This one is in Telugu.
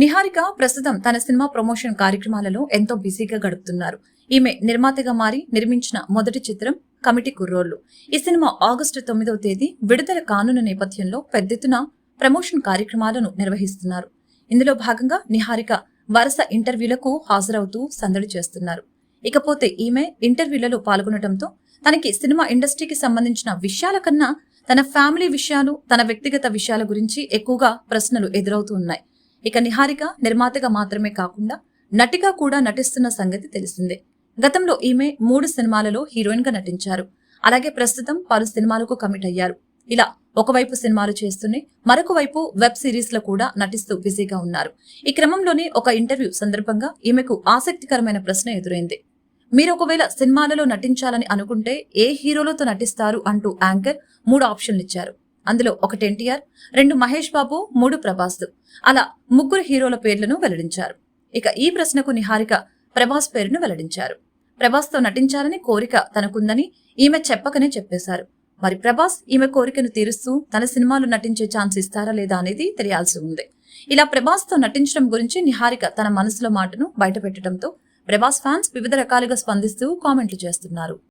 నిహారిక ప్రస్తుతం తన సినిమా ప్రమోషన్ కార్యక్రమాలలో ఎంతో బిజీగా గడుపుతున్నారు. ఈమె నిర్మాతగా మారి నిర్మించిన మొదటి చిత్రం కమిటీ కుర్రోళ్లు. ఈ సినిమా ఆగస్టు 9వ తేదీ విడుదల కానున్న నేపథ్యంలో పెద్ద ఎత్తున ప్రమోషన్ కార్యక్రమాలను నిర్వహిస్తున్నారు. ఇందులో భాగంగా నిహారిక వరుస ఇంటర్వ్యూలకు హాజరవుతూ సందడి చేస్తున్నారు. ఇకపోతే ఈమె ఇంటర్వ్యూలలో పాల్గొనడంతో తనకి సినిమా ఇండస్ట్రీకి సంబంధించిన విషయాల కన్నా తన ఫ్యామిలీ విషయాలు, తన వ్యక్తిగత విషయాల గురించి ఎక్కువగా ప్రశ్నలు ఎదురవుతూ ఉన్నాయి. ఇక నిహారిక నిర్మాతగా మాత్రమే కాకుండా నటిగా కూడా నటిస్తున్న సంగతి తెలిసిందే. గతంలో ఈమె 3 సినిమాలలో హీరోయిన్ గా నటించారు. అలాగే ప్రస్తుతం పలు సినిమాలకు కమిట్ అయ్యారు. ఇలా ఒకవైపు సినిమాలు చేస్తూనే మరొక వైపు వెబ్ సిరీస్ లో కూడా నటిస్తూ బిజీగా ఉన్నారు. ఈ క్రమంలోనే ఒక ఇంటర్వ్యూ సందర్భంగా ఈమెకు ఆసక్తికరమైన ప్రశ్న ఎదురైంది. మీరు ఒకవేళ సినిమాలలో నటించాలని అనుకుంటే ఏ హీరోలతో నటిస్తారు అంటూ యాంకర్ 3 ఆప్షన్లు ఇచ్చారు. అందులో 1 ఎన్టీఆర్, 2 మహేష్ బాబు, 3 ప్రభాస్. అలా 3 హీరోల పేర్లను వెల్లడించారు. ఇక ఈ ప్రశ్నకు నిహారిక ప్రభాస్ పేరును వెల్లడించారు. ప్రభాస్ తో నటించాలని కోరిక తనకుందని ఈమె చెప్పకనే చెప్పేశారు. మరి ప్రభాస్ ఈమె కోరికను తీరుస్తూ తన సినిమాలో నటించే ఛాన్స్ ఇస్తారా లేదా అనేది తెలియాల్సి ఉంది. ఇలా ప్రభాస్ తో నటించడం గురించి నిహారిక తన మనసులో మాటను బయటపెట్టడంతో ప్రభాస్ ఫ్యాన్స్ వివిధ రకాలుగా స్పందిస్తూ కామెంట్లు చేస్తున్నారు.